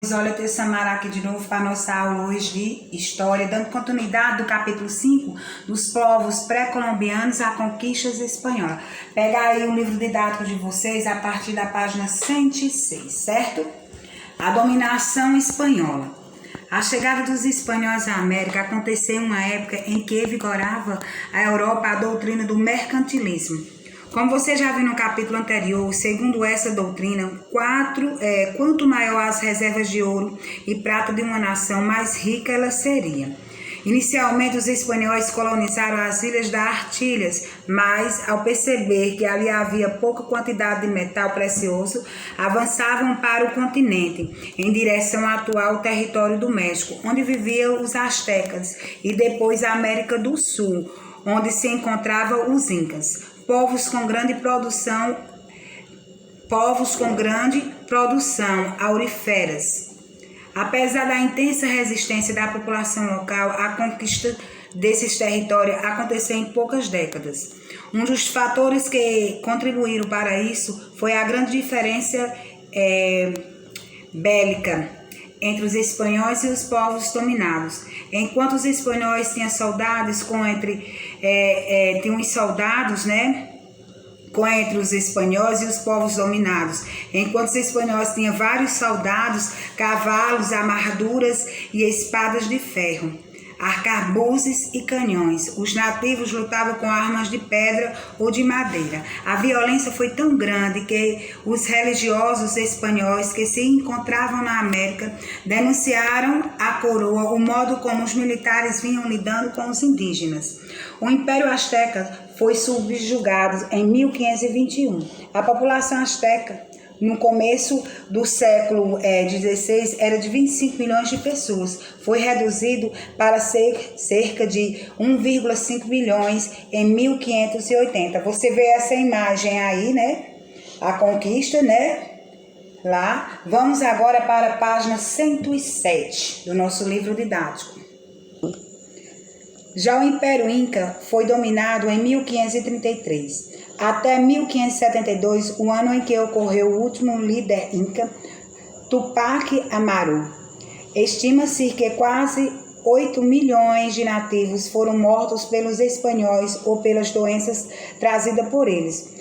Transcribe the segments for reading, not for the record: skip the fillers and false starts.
Olha, eu Samara aqui de novo para a nossa aula hoje de História, dando continuidade do capítulo 5 dos povos pré-colombianos à conquista espanhola. Pega aí o livro didático de vocês a partir da página 106, certo? A dominação espanhola. A chegada dos espanhóis à América aconteceu em uma época em que vigorava a Europa a doutrina do mercantilismo. Como você já viu no capítulo anterior, segundo essa doutrina, quanto maior as reservas de ouro e prata de uma nação, mais rica ela seria. Inicialmente, os espanhóis colonizaram as ilhas da Antilhas, mas, ao perceber que ali havia pouca quantidade de metal precioso, avançavam para o continente, em direção ao atual território do México, onde viviam os astecas, e depois a América do Sul, onde se encontravam os incas. Povos com grande produção auríferas. Apesar da intensa resistência da população local, a conquista desses territórios aconteceu em poucas décadas. Um dos fatores que contribuíram para isso foi a grande diferença bélica entre os espanhóis e os povos dominados. Enquanto os espanhóis tinham soldados entre os espanhóis e os povos dominados. Enquanto os espanhóis tinham vários soldados, cavalos, amarraduras e espadas de ferro, arcabuzes e canhões. Os nativos lutavam com armas de pedra ou de madeira. A violência foi tão grande que os religiosos espanhóis que se encontravam na América denunciaram à coroa o modo como os militares vinham lidando com os indígenas. O Império Azteca foi subjugado em 1521. A população azteca, no começo do século XVI, era de 25 milhões de pessoas. Foi reduzido para cerca de 1,5 bilhões em 1580. Você vê essa imagem aí, né? A conquista, né? Lá. Vamos agora para a página 107 do nosso livro didático. Já o Império Inca foi dominado em 1533. Até 1572, o ano em que ocorreu o último líder Inca, Tupac Amaru. Estima-se que quase 8 milhões de nativos foram mortos pelos espanhóis ou pelas doenças trazidas por eles.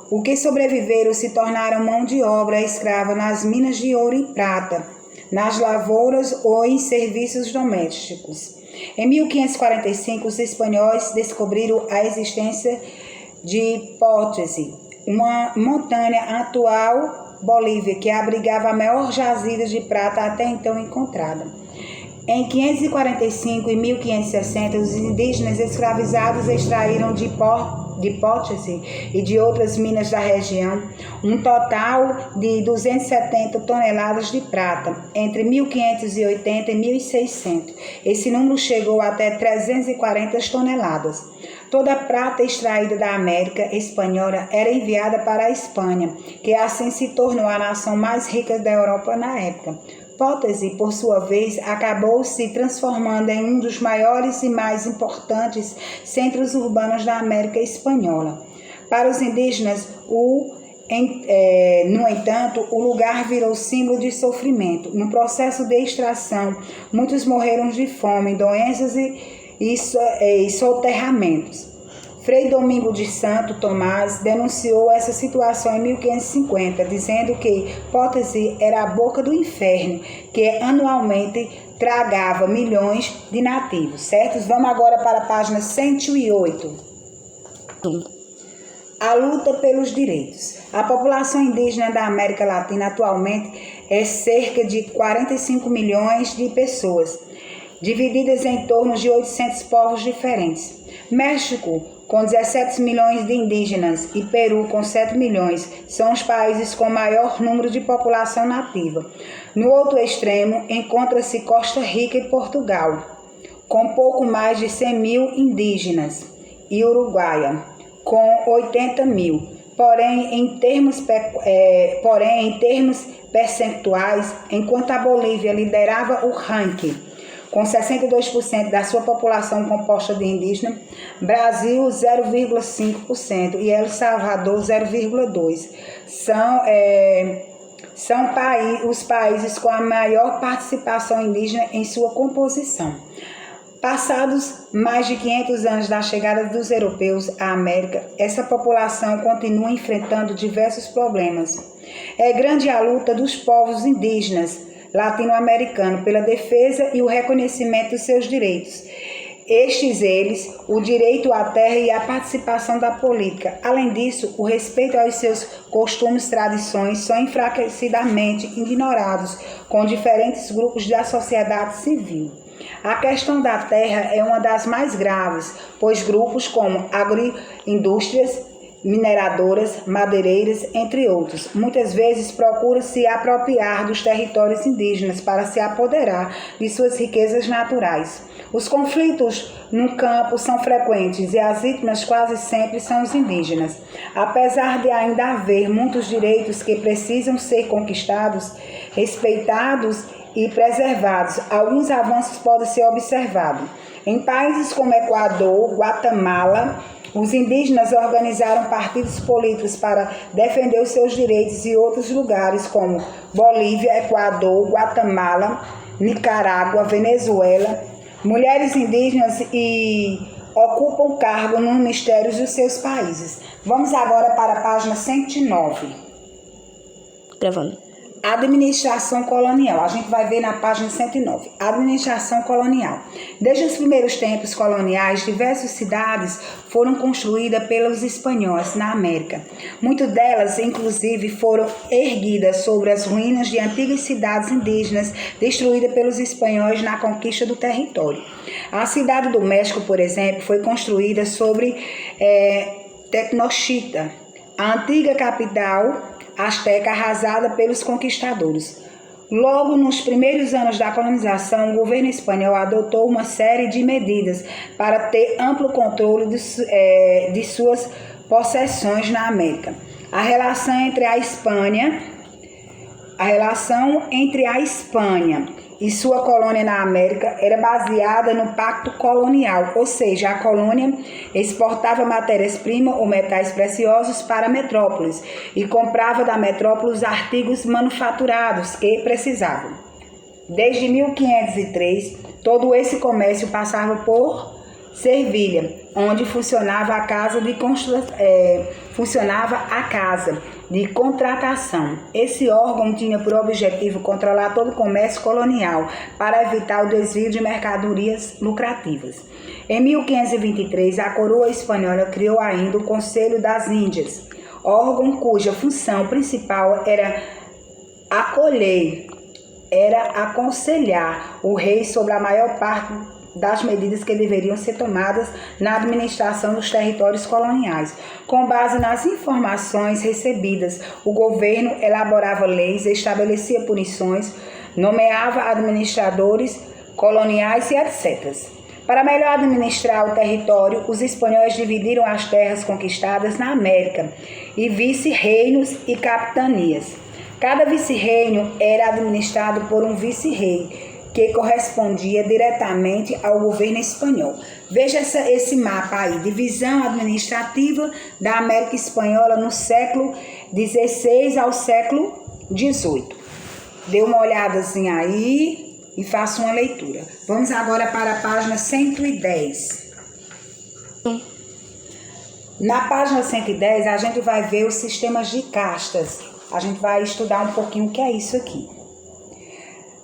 Os que sobreviveram se tornaram mão de obra escrava nas minas de ouro e prata, nas lavouras ou em serviços domésticos. Em 1545, os espanhóis descobriram a existência de Potosí, uma montanha atual Bolívia, que abrigava a maior jazida de prata até então encontrada. Em 545 e 1560, os indígenas escravizados extraíram de Potosí e de outras minas da região um total de 270 toneladas de prata. Entre 1580 e 1600, esse número chegou até 340 toneladas. Toda a prata extraída da América Espanhola era enviada para a Espanha, que assim se tornou a nação mais rica da Europa na época. Potosí, por sua vez, acabou se transformando em um dos maiores e mais importantes centros urbanos da América Espanhola. Para os indígenas, no entanto, o lugar virou símbolo de sofrimento. No processo de extração, muitos morreram de fome, doenças e soterramentos. Frei Domingo de Santo Tomás denunciou essa situação em 1550, dizendo que Potosí era a boca do inferno, que anualmente tragava milhões de nativos, certo? Vamos agora para a página 108. A luta pelos direitos. A população indígena da América Latina atualmente é cerca de 45 milhões de pessoas, divididas em torno de 800 povos diferentes. México, com 17 milhões de indígenas, e Peru, com 7 milhões, são os países com maior número de população nativa. No outro extremo, encontra-se Costa Rica e Portugal, com pouco mais de 100 mil indígenas, e Uruguai, com 80 mil. Porém, em termos percentuais, enquanto a Bolívia liderava o ranking, com 62% da sua população composta de indígenas, Brasil 0,5% e El Salvador 0,2%. são os países com a maior participação indígena em sua composição. Passados mais de 500 anos da chegada dos europeus à América, essa população continua enfrentando diversos problemas. É grande a luta dos povos indígenas latino-americanos pela defesa e o reconhecimento dos seus direitos. Eles, o direito à terra e a participação da política. Além disso, o respeito aos seus costumes e tradições são enfraquecidamente ignorados com diferentes grupos da sociedade civil. A questão da terra é uma das mais graves, pois grupos como agroindústrias, mineradoras, madeireiras, entre outros, muitas vezes procuram se apropriar dos territórios indígenas para se apoderar de suas riquezas naturais. Os conflitos no campo são frequentes e as vítimas quase sempre são os indígenas. Apesar de ainda haver muitos direitos que precisam ser conquistados, respeitados e preservados, alguns avanços podem ser observados. Em países como Equador, Guatemala, os indígenas organizaram partidos políticos para defender os seus direitos e outros lugares como Bolívia, Equador, Guatemala, Nicarágua, Venezuela. Mulheres indígenas ocupam cargo nos ministérios dos seus países. Vamos agora para a página 109. Gravando. Administração colonial. A gente vai ver na página 109. Administração colonial. Desde os primeiros tempos coloniais, diversas cidades foram construídas pelos espanhóis na América. Muitas delas, inclusive, foram erguidas sobre as ruínas de antigas cidades indígenas destruídas pelos espanhóis na conquista do território. A cidade do México, por exemplo, foi construída sobre Tenochtitlan, a antiga capital asteca arrasada pelos conquistadores. Logo nos primeiros anos da colonização, o governo espanhol adotou uma série de medidas para ter amplo controle de suas possessões na América. A relação entre a Espanha e sua colônia na América era baseada no pacto colonial, ou seja, a colônia exportava matérias-primas ou metais preciosos para metrópoles e comprava da metrópole os artigos manufaturados que precisavam. Desde 1503, todo esse comércio passava por Sevilha, onde funcionava a casa de contratação. Esse órgão tinha por objetivo controlar todo o comércio colonial para evitar o desvio de mercadorias lucrativas. Em 1523, a coroa espanhola criou ainda o Conselho das Índias, órgão cuja função principal era aconselhar o rei sobre a maior parte das medidas que deveriam ser tomadas na administração dos territórios coloniais. Com base nas informações recebidas, o governo elaborava leis, estabelecia punições, nomeava administradores coloniais e etc. Para melhor administrar o território, os espanhóis dividiram as terras conquistadas na América em vice-reinos e capitanias. Cada vice-reino era administrado por um vice-rei, que correspondia diretamente ao governo espanhol. Veja esse mapa aí, divisão administrativa da América Espanhola no século XVI ao século XVIII. Dê uma olhadazinha aí e faça uma leitura. Vamos agora para a página 110. Na página 110, a gente vai ver os sistemas de castas. A gente vai estudar um pouquinho o que é isso aqui.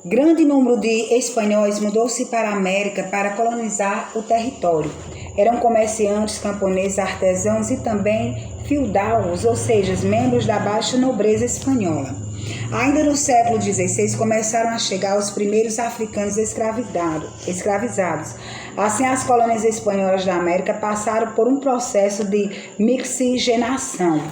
Grande número de espanhóis mudou-se para a América para colonizar o território. Eram comerciantes, camponeses, artesãos e também feudalgos, ou seja, membros da baixa nobreza espanhola. Ainda no século XVI começaram a chegar os primeiros africanos escravizados. Assim, as colônias espanholas da América passaram por um processo de mixigenação,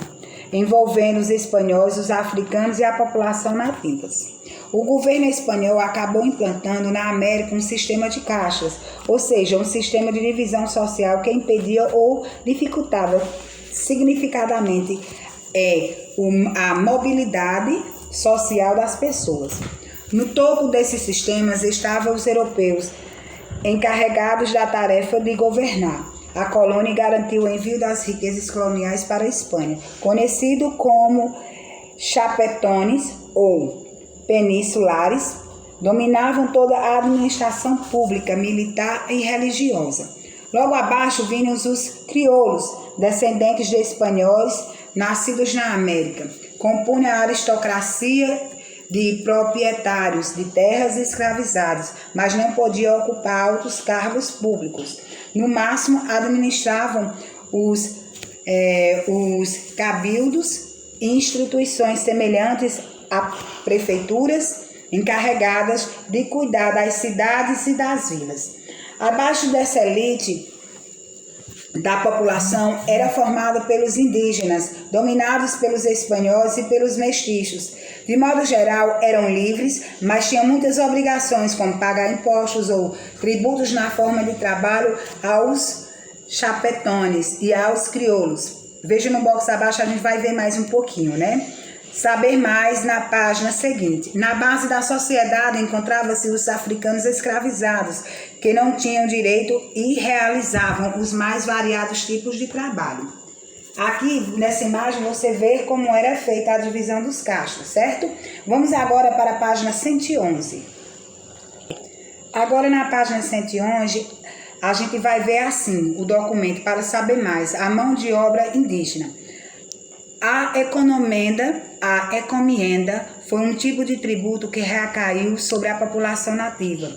envolvendo os espanhóis, os africanos e a população nativas. O governo espanhol acabou implantando na América um sistema de castas, ou seja, um sistema de divisão social que impedia ou dificultava significativamente a mobilidade social das pessoas. No topo desses sistemas estavam os europeus, encarregados da tarefa de governar a colônia e garantir o envio das riquezas coloniais para a Espanha, conhecido como chapetones ou peninsulares, dominavam toda a administração pública, militar e religiosa. Logo abaixo vinham os crioulos, descendentes de espanhóis nascidos na América. Compunham a aristocracia de proprietários de terras escravizados, mas não podiam ocupar altos cargos públicos. No máximo, administravam os cabildos e instituições semelhantes a prefeituras encarregadas de cuidar das cidades e das vilas. Abaixo dessa elite da população era formada pelos indígenas, dominados pelos espanhóis e pelos mestiços. De modo geral, eram livres, mas tinham muitas obrigações, como pagar impostos ou tributos na forma de trabalho aos chapetones e aos crioulos. Veja no box abaixo, a gente vai ver mais um pouquinho, né? Saber mais na página seguinte. Na base da sociedade encontravam-se os africanos escravizados, que não tinham direito e realizavam os mais variados tipos de trabalho. Aqui, nessa imagem, você vê como era feita a divisão dos castros, certo? Vamos agora para a página 111. Agora, na página 111, a gente vai ver assim, o documento para saber mais, a mão de obra indígena. A encomenda foi um tipo de tributo que recaiu sobre a população nativa.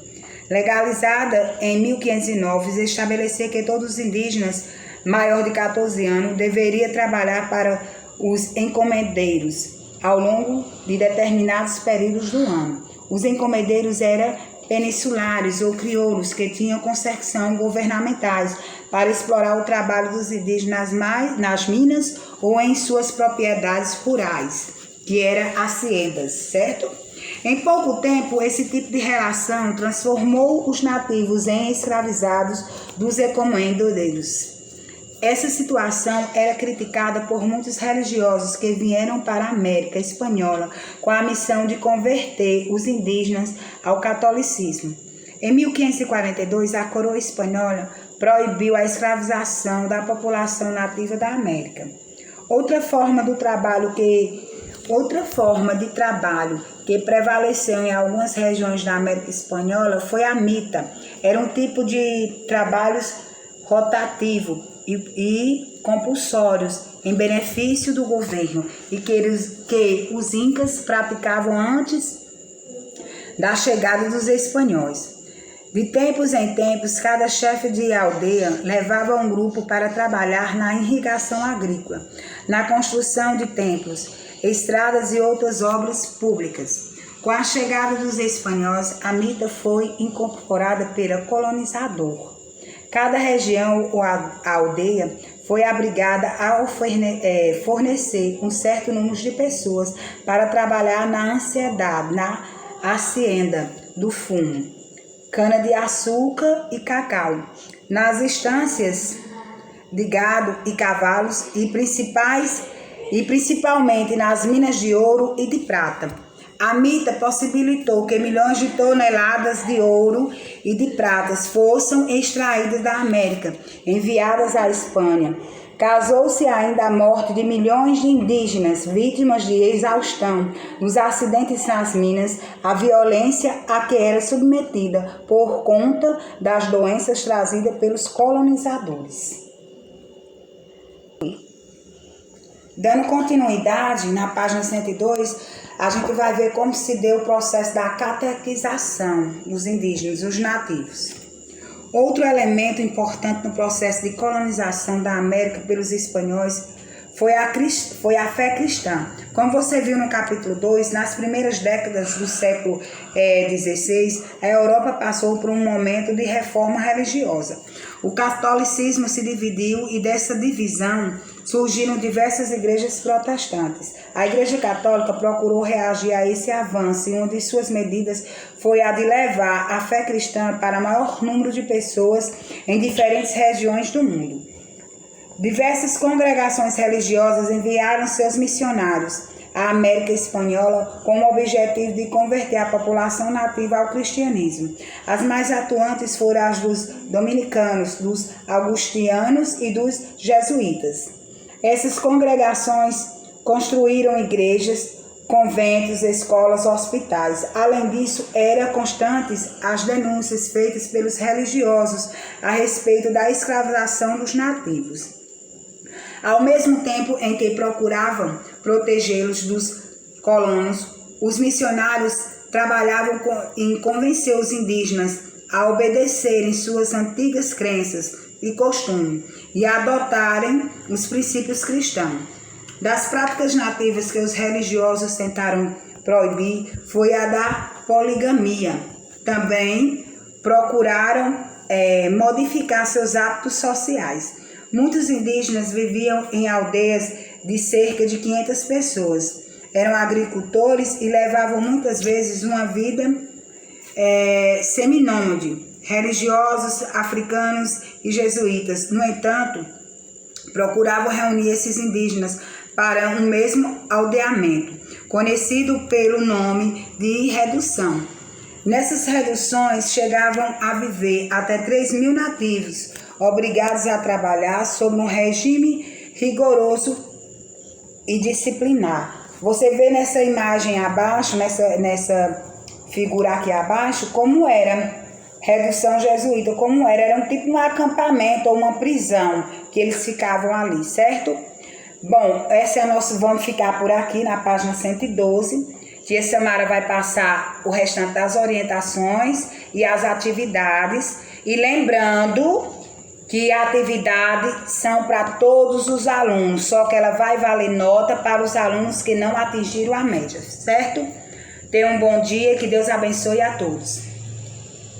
Legalizada em 1509, estabelecia que todos os indígenas maior de 14 anos deveria trabalhar para os encomendeiros ao longo de determinados períodos do ano. Os encomendeiros eram peninsulares ou crioulos que tinham concessões governamentais para explorar o trabalho dos indígenas nas minas ou em suas propriedades rurais, que eram haciendas, certo? Em pouco tempo, esse tipo de relação transformou os nativos em escravizados dos encomendeiros. Essa situação era criticada por muitos religiosos que vieram para a América Espanhola com a missão de converter os indígenas ao catolicismo. Em 1542, a coroa espanhola proibiu a escravização da população nativa da América. Outra forma de trabalho que prevaleceu em algumas regiões da América Espanhola foi a mita. Era um tipo de trabalhos rotativo e compulsórios em benefício do governo e que os incas praticavam antes da chegada dos espanhóis. De tempos em tempos, cada chefe de aldeia levava um grupo para trabalhar na irrigação agrícola, na construção de templos, estradas e outras obras públicas. Com a chegada dos espanhóis, a mita foi incorporada pelo colonizador. Cada região ou aldeia foi obrigada a fornecer um certo número de pessoas para trabalhar na hacienda do fumo, cana-de-açúcar e cacau, nas estâncias de gado e cavalos e principalmente nas minas de ouro e de prata. A mita possibilitou que milhões de toneladas de ouro e de pratas fossem extraídas da América, enviadas à Espanha. Causou-se ainda a morte de milhões de indígenas, vítimas de exaustão, dos acidentes nas minas, a violência a que era submetida por conta das doenças trazidas pelos colonizadores. Dando continuidade, na página 102, a gente vai ver como se deu o processo da catequização dos indígenas, os nativos. Outro elemento importante no processo de colonização da América pelos espanhóis foi a fé cristã. Como você viu no capítulo 2, nas primeiras décadas do século XVI, a Europa passou por um momento de reforma religiosa. O catolicismo se dividiu e dessa divisão surgiram diversas igrejas protestantes. A Igreja Católica procurou reagir a esse avanço e uma de suas medidas foi a de levar a fé cristã para maior número de pessoas em diferentes regiões do mundo. Diversas congregações religiosas enviaram seus missionários à América Espanhola com o objetivo de converter a população nativa ao cristianismo. As mais atuantes foram as dos dominicanos, dos agustianos e dos jesuítas. Essas congregações construíram igrejas, conventos, escolas, hospitais. Além disso, eram constantes as denúncias feitas pelos religiosos a respeito da escravização dos nativos. Ao mesmo tempo em que procuravam protegê-los dos colonos, os missionários trabalhavam em convencer os indígenas a obedecerem suas antigas crenças e costumes e a adotarem os princípios cristãos. Das práticas nativas que os religiosos tentaram proibir foi a da poligamia. Também procuraram modificar seus hábitos sociais. Muitos indígenas viviam em aldeias de cerca de 500 pessoas. Eram agricultores e levavam muitas vezes uma vida seminômade. Religiosos, africanos e jesuítas, no entanto, procuravam reunir esses indígenas para um mesmo aldeamento, conhecido pelo nome de redução. Nessas reduções chegavam a viver até 3.000 nativos, obrigados a trabalhar sob um regime rigoroso e disciplinar. Você vê nessa imagem abaixo, nessa figura aqui abaixo, como era redução jesuíta, como era um tipo de um acampamento ou uma prisão que eles ficavam ali, certo? Bom, essa é a nossa, vamos ficar por aqui na página 112. Tia Samara vai passar o restante das orientações e as atividades. E lembrando que a atividade são para todos os alunos, só que ela vai valer nota para os alunos que não atingiram a média, certo? Tenham um bom dia, que Deus abençoe a todos.